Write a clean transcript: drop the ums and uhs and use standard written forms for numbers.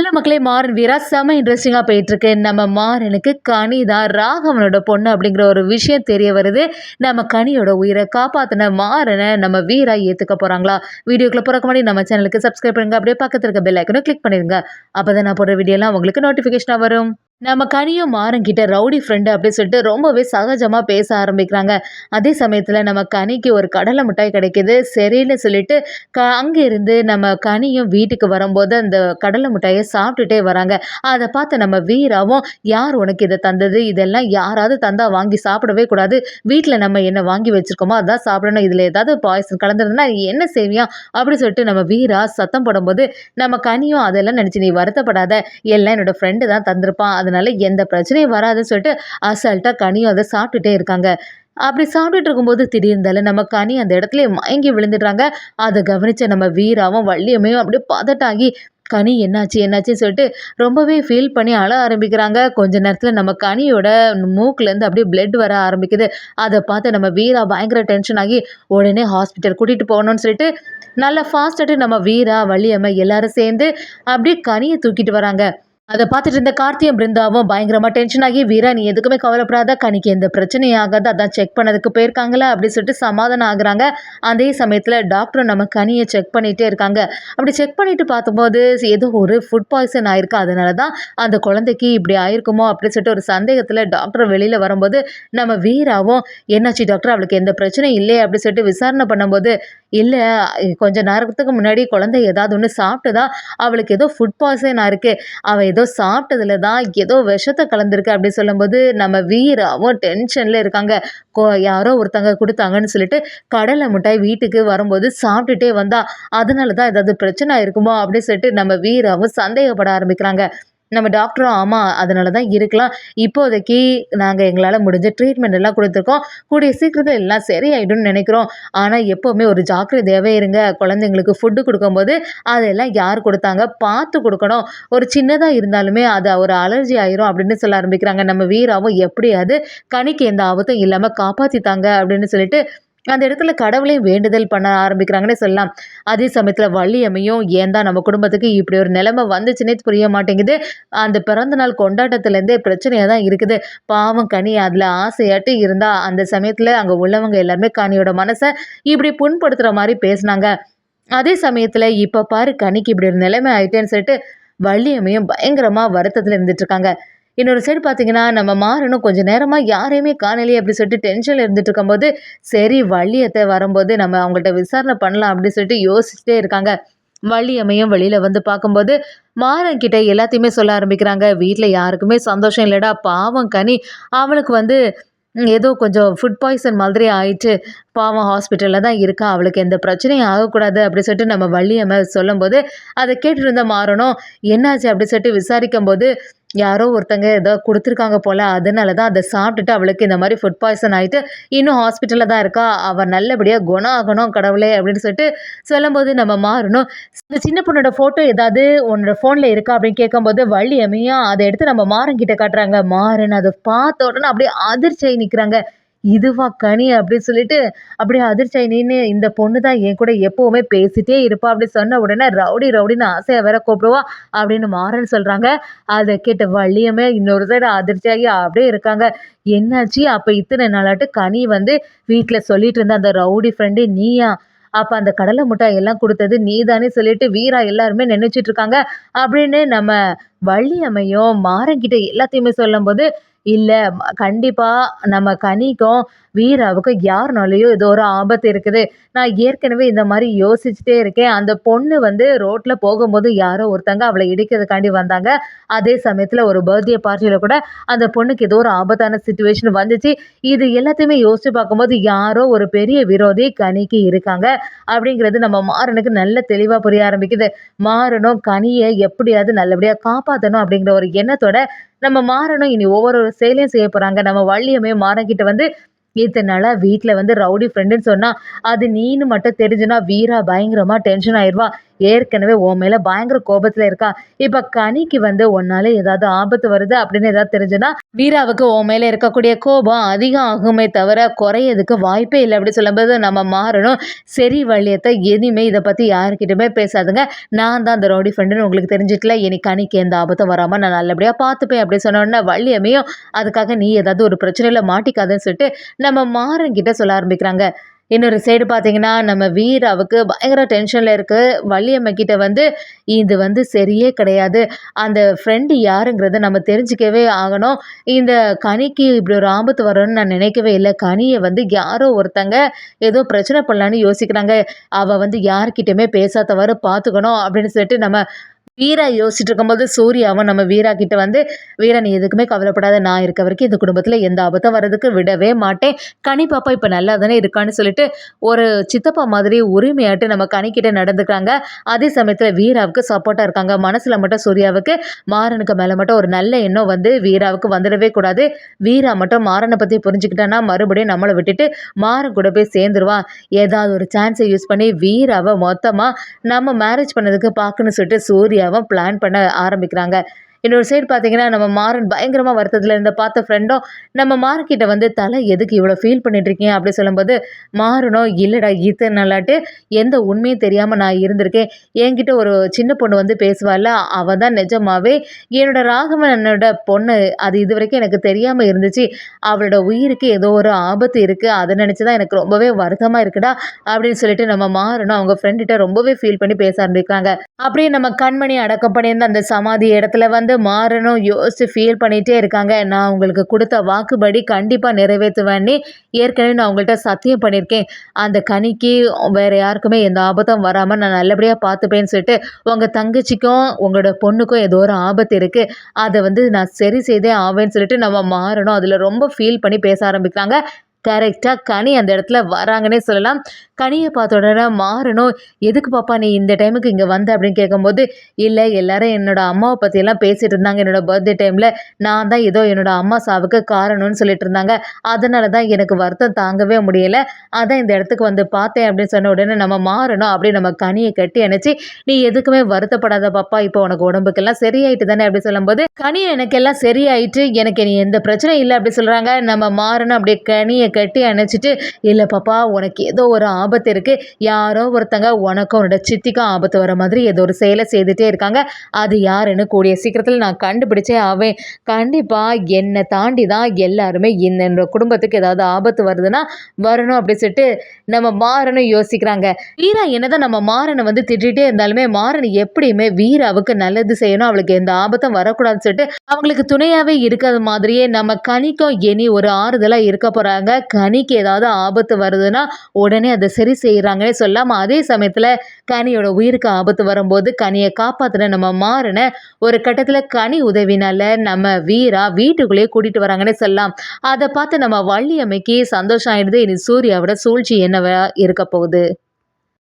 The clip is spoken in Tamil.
ஹலோ மக்களே! மாறன் வீரா செம்ம இன்ட்ரெஸ்டிங்கா போயிட்டுருக்கு. நம்ம மாறனுக்கு கனி தான் ராகவனோட பொண்ணு அப்படிங்கிற ஒரு விஷயம் தெரிய வருது. நம்ம கனியோட உயிர காப்பாத்துன மாறன நம்ம வீரா ஏத்துக்க போறாங்களா? வீடியோக்குள்ள போறதுக்கு முன்னாடி நம்ம சேனலுக்கு சப்ஸ்கிரைப் பண்ணுங்க. அப்படியே பக்கத்துல இருக்க பெல் ஐகானை கிளிக் பண்ணிருங்க. அப்பதான் நான் போடுற வீடியோலாம் உங்களுக்கு நோட்டிஃபிகேஷனா வரும். நம்ம கனியும் மாறன் கிட்ட ரவுடி ஃப்ரெண்டு அப்படின்னு சொல்லிட்டு ரொம்பவே சகஜமா பேச ஆரம்பிக்கிறாங்க. அதே சமயத்துல நம்ம கனிக்கு ஒரு கடலை மிட்டாய் கிடைக்குது. சரின்னு சொல்லிட்டு அங்க இருந்து நம்ம கனியும் வீட்டுக்கு வரும்போது அந்த கடலை மிட்டாய சாப்பிட்டுட்டே வராங்க. அத பார்த்த நம்ம வீராவும், "யார் உனக்கு இத தந்தது? இதெல்லாம் யாராவது தந்தா வாங்கி சாப்பிடவே கூடாது. வீட்ல நம்ம என்ன வாங்கி வச்சிருக்கோமோ அதான் சாப்பிடணும். இதுல ஏதாவது பாய்சன் கலந்திருந்தா நீ என்ன செய்வியா?" அப்படி சொல்லிட்டு நம்ம வீரா சத்தம் போடும்போது, நம்ம கனியும் அதெல்லாம் நினைச்சு, "நீ வருத்தப்படாத. எல்லாம் என்னோட ஃப்ரெண்டு தான் தந்திருப்பான். அதனால எந்த பிரச்சனையும் வராதுன்னு" சொல்லிட்டு அசால்ட்டா கனியும் அத சாப்பிட்டுட்டே இருக்காங்க. அப்படி சாப்பிட்டுட்டு இருக்கும்போது திடீர்னு நம்ம கனி அந்த இடத்துலயே மயங்கி விழுந்துடுறாங்க. அத கவனிச்ச நம்ம வீராவும் வள்ளியம்மையும் அப்படியே பதட்டாகி, "கனி என்னாச்சு என்னாச்சுன்னு" சொல்லிட்டு ரொம்பவே ஃபீல் பண்ணி அழ ஆரம்பிக்கிறாங்க. கொஞ்ச நேரத்துல நம்ம கனியோட மூக்குலேருந்து அப்படியே பிளட் வர ஆரம்பிக்குது. அத பார்த்து நம்ம வீரா பயங்கர டென்ஷன் ஆகி உடனே ஹாஸ்பிட்டல் கூட்டிட்டு போகணும்னு சொல்லிட்டு நல்லா ஃபாஸ்ட்டாட்டு நம்ம வீரா, வள்ளியம்மை எல்லாரும் சேர்ந்து அப்படியே கனிய தூக்கிட்டு வராங்க. அத பார்த்துட்டு இருந்த கார்த்தியும், பிருந்தாவும் பயங்கரமா டென்ஷன் ஆகி, "வீரா நீ எதுக்குமே கவலைப்படாத. கனிக்கு எந்த பிரச்சனையும் ஆகாது. அதான் செக் பண்ணதுக்கு போயிருக்காங்கல்ல" அப்படின்னு சொல்லிட்டு சமாதானம் ஆகுறாங்க. அதே சமயத்துல டாக்டரும் நம்ம கனிய செக் பண்ணிட்டே இருக்காங்க. அப்படி செக் பண்ணிட்டு பார்த்தம்போது, ஏதோ ஒரு ஃபுட் பாய்சன் ஆயிருக்கு. அதனால தான் அந்த குழந்தைக்கு இப்படி ஆயிருக்குமோ அப்படின்னு சொல்லிட்டு ஒரு சந்தேகத்துல டாக்டர் வெளியில வரும்போது, நம்ம வீராவும், "என்னாச்சு டாக்டர்? அவளுக்கு எந்த பிரச்சனையும் இல்லையே?" அப்படின்னு சொல்லிட்டு விசாரணை பண்ணும்போது, "இல்ல, கொஞ்ச நேரத்துக்கு முன்னாடி குழந்தை ஏதாவது ஒண்ணு சாப்பிட்டு அவளுக்கு ஏதோ ஃபுட் பாய்சன் ஆயிருக்கு. அவ ஏதோ சாப்பிட்டதுல தான் ஏதோ விஷத்த கலந்திருக்கு" அப்படி சொல்லும்போது, நம்ம வீராவும் டென்ஷன்ல இருக்காங்க. யாரோ ஒருத்தங்க குடுத்தாங்கன்னு சொல்லிட்டு கடலை மிட்டாய் வீட்டுக்கு வரும்போது சாப்பிட்டுட்டே வந்தா. அதனால தான் ஏதாவது பிரச்சனை ஆயிருக்குமோ அப்படின்னு சொல்லிட்டு நம்ம வீராவும் சந்தேகப்பட ஆரம்பிக்கிறாங்க. நம்ம டாக்டரும், "ஆமா, அதனால தான் இருக்கலாம். இப்போதைக்கு நாங்க எங்களால முடிஞ்ச ட்ரீட்மெண்ட் எல்லாம் குடுத்துருக்கோம். கூடிய சீக்கிரத்துல எல்லாம் சரியாயிடும்னு நெனைக்கிறோம். ஆனா எப்பவுமே ஒரு ஜாக்கிரதையாவே இருங்க. குழந்தைங்களுக்கு ஃபுட்டு குடுக்கும்போது அதெல்லாம் யார் குடுத்தாங்க பார்த்து குடுக்கணும். ஒரு சின்னதா இருந்தாலுமே அது ஒரு அலர்ஜி ஆயிரும்" அப்படின்னு சொல்ல ஆரம்பிக்கிறாங்க. நம்ம வீராவும், "எப்படியாவது கனிக்கு எந்த ஆபத்தும் இல்லாம காப்பாத்தித்தாங்க" அப்படின்னு சொல்லிட்டு அந்த இடத்துல கடவுளையும் வேண்டுதல் பண்ண ஆரம்பிக்கிறாங்கன்னே சொல்லலாம். அதே சமயத்துல வள்ளியம்மையும், "ஏன் தான் நம்ம குடும்பத்துக்கு இப்படி ஒரு நிலைமை வந்துச்சுன்னே புரிய மாட்டேங்குது. அந்த பிறந்த நாள் கொண்டாட்டத்துலேருந்தே பிரச்சனையா தான் இருக்குது. பாவம் கனி அதுல ஆசையாட்டு இருந்தா." அந்த சமயத்துல அங்க உள்ளவங்க எல்லாருமே கனியோட மனச இப்படி புண்படுத்துற மாரி பேசுனாங்க. அதே சமயத்துல இப்ப பாரு கனிக்கு இப்படி ஒரு நிலைமை ஆயிட்டேன்னு சொல்லிட்டு வள்ளியம்மையும் பயங்கரமா வருத்தத்துல இருந்துட்டு இருக்காங்க. இன்னொரு சைடு பார்த்தீங்கன்னா, நம்ம மாறனும் கொஞ்ச நேரமா யாரையுமே காணலையே அப்படி சொல்லிட்டு டென்ஷன்ல இருந்துட்டு இருக்கும்போது, சரி வள்ளி அத்தை வரும்போது நம்ம அவங்கள்ட்ட விசாரணை பண்ணலாம் அப்படின்னு சொல்லிட்டு யோசிச்சுட்டே இருக்காங்க. வள்ளியம்மையும் வெளியில வந்து பார்க்கும்போது, மாறன் கிட்ட எல்லாத்தையுமே சொல்ல ஆரம்பிக்கிறாங்க. "வீட்ல யாருக்குமே சந்தோஷம் இல்லடா. பாவம் கனி. அவளுக்கு வந்து ஏதோ கொஞ்சம் ஃபுட் பாய்சன் மாதிரி ஆயிட்டு. பாவம் ஹாஸ்பிட்டல்ல தான் இருக்கா. அவளுக்கு எந்த பிரச்சனையும் ஆகக்கூடாது" அப்படி சொல்லிட்டு நம்ம வள்ளியம்மை சொல்லும்போது, அத கேட்டுட்டு இருந்த மாறனும், "என்னாச்சு?" அப்படி சொல்லிட்டு விசாரிக்கும்போது, யாரோ ஒருத்தங்க ஏதோ குடுத்துருக்காங்க போல. அதனால தான் அத சாப்பிட்டுட்டு அவளுக்கு இந்த மாரி ஃபுட் பாய்சன் ஆயிட்டு, இன்னும் ஹாஸ்பிட்டல்ல தான் இருக்கா. அவ நல்லபடியா குணம் ஆகணும் கடவுளே அப்படின்னு சொல்லிட்டு சொல்லும்போது, நம்ம மாறனும், "அந்த சின்ன பொண்ணோட ஃபோட்டோ ஏதாவது உன்னோட ஃபோன்ல இருக்கா?" அப்படின்னு கேட்கும்போது, வள்ளியம்மையும் அத எடுத்து நம்ம மாறன் கிட்ட காட்டுறாங்க. மாறன் அத பார்த்த உடனே அப்படியே அதிர்ச்சியாயி நிக்கிறாங்க. "இதுவா கனி?" அப்படின்னு சொல்லிட்டு அப்படியே அதிர்ச்சியாயி நின்னு, "இந்த பொண்ணு தான் என் கூட எப்பவுமே பேசிட்டே இருப்பா" அப்படி சொன்ன உடனே, "ரவுடி ரவுடின்னு ஆசையா வேற கூப்பிடுவா" அப்படின்னு மாறன் சொல்றாங்க. அத கேட்ட வள்ளியம்மை இன்னொரு சைடு அதிர்ச்சியாகி அப்படியே இருக்காங்க. "என்னாச்சு? அப்ப இத்தனை நாளாட்டு கனி வந்து வீட்ல சொல்லிட்டு இருந்த அந்த ரவுடி ஃப்ரெண்டு நீயா? அப்ப அந்த கடலை மிட்டாய் எல்லாம் குடுத்தது நீதானே" சொல்லிட்டு வீரா எல்லாருமே நினைச்சிட்டு இருக்காங்க. அப்படின்னு நம்ம வள்ளியம்மையும் மாறன்கிட்ட எல்லாத்தையுமே சொல்லும்போது, "இல்ல, கண்டிப்பா நம்ம கனிக்கும், வீராவுக்கும் யாருனாலயும் ஏதோ ஒரு ஆபத்து இருக்குது. நான் ஏற்கனவே இந்த மாரி யோசிச்சுட்டே இருக்கேன். அந்த பொண்ணு வந்து ரோட்ல போகும்போது யாரோ ஒருத்தங்க அவள இடிக்கிறதுக்காண்டி வந்தாங்க. அதே சமயத்துல ஒரு பர்த்டே பார்ட்டியில கூட அந்த பொண்ணுக்கு ஏதோ ஒரு ஆபத்தான சிச்சுவேஷன் வந்துச்சு. இது எல்லாத்தையுமே யோசிச்சு பார்க்கும்போது யாரோ ஒரு பெரிய விரோதி கனிக்கு இருக்காங்க." அப்படிங்கிறது நம்ம மாறனுக்கு நல்ல தெளிவா புரிய ஆரம்பிக்குது. மாறனும் கனிய எப்படியாவது நல்லபடியா காப்பாத்தணும் அப்படிங்கிற ஒரு எண்ணத்தோட நம்ம மாறனும் இனி ஒவ்வொரு செயலையும் செய்ய போறாங்க. நம்ம வள்ளியம்மையும் மாறன்கிட்ட வந்து, "இத்தன நாளா வீட்ல வந்து ரவுடி ஃப்ரெண்டுன்னு சொன்னா, அது நீன்னு மட்டும் தெரிஞ்சுனா வீரா பயங்கரமா டென்ஷன் ஆயிருவா. ஏற்கனவே உன் மேல பயங்கர கோபத்துல இருக்கா. இப்ப கனிக்கு வந்து உன்னால ஏதாவது ஆபத்து வருது அப்படின்னு ஏதாவது தெரிஞ்சுன்னா வீராவுக்கு உன் மேல இருக்கக்கூடிய கோபம் அதிகம் ஆகுமே தவிர குறையதுக்கு வாய்ப்பே இல்லை அப்படி சொல்லும்போது நம்ம மாறணும். சரி வள்ளியத்தை, இனிமே இதை பத்தி யாருக்கிட்டுமே பேசாதுங்க. நான் தான் அந்த ரவுடி ஃப்ரெண்டுன்னு உங்களுக்கு தெரிஞ்சிட்டல. இனி கனிக்கு எந்த ஆபத்தும் வராம நான் நல்லபடியா பார்த்துப்பேன் அப்படி சொன்ன உடனே வள்ளியம்மையும் அதுக்காக நீ ஏதாவது ஒரு பிரச்சனையில மாட்டிக்காதுன்னு சொல்லிட்டு நம்ம மாறன் கிட்ட சொல்ல ஆரம்பிக்கிறாங்க. இன்னொரு சைடு பார்த்தீங்கன்னா, நம்ம வீராவுக்கு பயங்கர டென்ஷன்ல இருக்கு. வள்ளியம்மை கிட்ட வந்து, இது வந்து சரியே கிடையாது. அந்த ஃப்ரெண்டு யாருங்கிறத நம்ம தெரிஞ்சுக்கவே ஆகணும். இந்த கனிக்கு இப்படி ஒரு ஆபத்து வரும்னு நான் நினைக்கவே இல்ல. கனிய வந்து யாரோ ஒருத்தங்க ஏதோ பிரச்சனை பண்ணலான்னு யோசிக்கிறாங்க. அவ வந்து யார்கிட்டயுமே பேசாதவாறு பார்த்துக்கணும் அப்படின்னு சொல்லிட்டு நம்ம வீரா யோசிச்சுட்டு இருக்கும்போது சூர்யாவும் நம்ம வீரா கிட்ட வந்து, வீரா நீ எதுக்குமே கவலைப்படாத, நான் இருக்க வரைக்கும் இந்த குடும்பத்துல எந்த ஆபத்தும் வர்றதுக்கு விடவே மாட்டேன். கனி பாப்பா இப்ப நல்லா தானே இருக்கான்னு சொல்லிட்டு ஒரு சித்தப்பா மாதிரி உரிமையாட்டு நம்ம கனிக்கிட்ட நடந்துக்கிறாங்க. அதே சமயத்துல வீராவுக்கு சப்போர்ட்டா இருக்காங்க. மனசுல மட்டும் சூர்யாவுக்கு மாறனுக்கு மேல மட்டும் ஒரு நல்ல எண்ணம் வந்து வீராவுக்கு வந்துடவே கூடாது. வீரா மட்டும் மாறனை பத்தி புரிஞ்சுக்கிட்டான்னா மறுபடியும் நம்மளை விட்டுட்டு மாறன் கூட போய் சேர்ந்துருவான். ஏதாவது ஒரு சான்ஸை யூஸ் பண்ணி வீராவை மொத்தமா நம்ம மேரேஜ் பண்ணதுக்கு பார்க்கணும்னு சொல்லிட்டு சூர்யாவை பிளான் பண்ண ஆரம்பிக்கிறாங்க. இன்னொரு சைடு பார்த்தீங்கன்னா, நம்ம மாறன் பயங்கரமா வருத்தத்துல இருந்த பார்த்த ஃப்ரெண்டும் நம்ம மார்க்கிட்ட வந்து தலை எதுக்கு இவ்வளோ ஃபீல் பண்ணிட்டு இருக்கீங்க அப்படி சொல்லும்போது மாறனும் இல்லடா இத்தனை நாளாட்டு எந்த உண்மையும் தெரியாம நான் இருந்திருக்கேன். என்கிட்ட ஒரு சின்ன பொண்ணு வந்து பேசுவாள்ல, அவ தான் நிஜமாவே என்னோட ராகவனோட பொண்ணு. அது இதுவரைக்கும் எனக்கு தெரியாம இருந்துச்சு. அவளோட உயிருக்கு ஏதோ ஒரு ஆபத்து இருக்கு. அதை நினைச்சு தான் எனக்கு ரொம்பவே வருத்தமா இருக்குடா அப்படின்னு சொல்லிட்டு நம்ம மாறனும் அவங்க ஃப்ரெண்ட்கிட்ட ரொம்பவே ஃபீல் பண்ணி பேச ஆரம்பிக்கிறாங்க. அப்படியே நம்ம கண்மணி அடக்கம் பண்ணியிருந்த அந்த சமாதி இடத்துல வந்து மாறனும் யோசிச்சு ஃபீல் பண்ணிட்டே இருக்காங்க. நான் உங்களுக்கு கொடுத்த வாக்குப்படி கண்டிப்பா நிறைவேற்றுவேன்னு ஏற்கனவே நான் உங்கள்கிட்ட சத்தியம் பண்ணியிருக்கேன். அந்த கனிக்கு வேற யாருக்குமே எந்த ஆபத்தும் வராம நான் நல்லபடியா பார்த்துப்பேன்னு சொல்லிட்டு உங்க தங்கச்சிக்கும் உங்களோட பொண்ணுக்கும் ஏதோ ஒரு ஆபத்து இருக்கு. அதை வந்து நான் சரி செய்தே ஆவேன்னு சொல்லிட்டு நம்ம மாறனும் அதுல ரொம்ப ஃபீல் பண்ணி பேச ஆரம்பிக்கிறாங்க. கரெக்டா கனி அந்த இடத்துல வராங்கன்னே சொல்லலாம். கனியை பார்த்த உடனே மாறனும் எதுக்கு பாப்பா நீ இந்த டைமுக்கு இங்கே வந்த அப்படின்னு கேட்கும்போது, இல்லை எல்லாரும் என்னோட அம்மாவை பற்றியெல்லாம் பேசிட்டு இருந்தாங்க என்னோட பர்த்டே டைமில். நான் தான் ஏதோ என்னோட அம்மா சாவுக்கு காரணம்னு சொல்லிட்டு இருந்தாங்க. அதனால தான் எனக்கு வருத்தம் தாங்கவே முடியலை. அதான் இந்த இடத்துக்கு வந்து பார்த்தேன் அப்படின்னு சொன்ன உடனே நம்ம மாறணும் அப்படி நம்ம கனியை கட்டி அணைச்சி, நீ எதுக்குமே வருத்தப்படாத பாப்பா, இப்போ உனக்கு உடம்புக்கெல்லாம் சரியாயிட்டு தானே அப்படி சொல்லும்போது, கனி எனக்கு எல்லாம் சரியாயிட்டு, எனக்கு நீ எந்த பிரச்சனையும் இல்லை அப்படி சொல்கிறாங்க. நம்ம மாறணும் அப்படியே கனியை கட்டி அணைச்சிட்டு, இல்லை பாப்பா உனக்கு ஏதோ ஒரு ஆபத்து இருக்கு. யாரோ ஒருத்தங்க உனக்கும் உன்னோட சித்திக்கும் ஆபத்து வர மாதிரி ஏதோ ஒரு செயலை செய்துட்டே இருக்காங்க. அது யாருன்னு கூடிய சீக்கிரத்தில் நான் கண்டுபிடிச்சே ஆவேன். கண்டிப்பா என்னை தாண்டி தான் எல்லாருமே என்னோட குடும்பத்துக்கு ஏதாவது ஆபத்து வருதுன்னா வரணும் அப்படி சொல்லிட்டு நம்ம மாறனும் யோசிக்கிறாங்க. வீரா என்னதான் நம்ம மாறனை வந்து திட்டிகிட்டே இருந்தாலுமே மாறன் எப்படியுமே வீராவுக்கு நல்லது செய்யணும், அவளுக்கு எந்த ஆபத்தும் வரக்கூடாதுன்னு சொல்லிட்டு அவங்களுக்கு துணையாவே இருக்கிறது மாதிரியே நம்ம கனிக்கும் இனி ஒரு ஆறுதலா இருக்க போறாங்க. கனிக்கு ஏதாவது ஆபத்து வருதுன்னா உடனே அதை சரி செய்யறாங்கன்னே சொல்லலாம். அதே சமயத்துல கனியோட உயிருக்கு ஆபத்து வரும்போது கனியை காப்பாத்துன நம்ம மாறனை ஒரு கட்டத்துல கனி உதவினால நம்ம வீரா வீட்டுக்குள்ளேயே கூட்டிட்டு வராங்கன்னே சொல்லலாம். அதை பார்த்து நம்ம வள்ளியம்மைக்கு சந்தோஷம் ஆயிடுது. இனி சூர்யாவோட சூழ்ச்சி என்னவா இருக்க போகுது.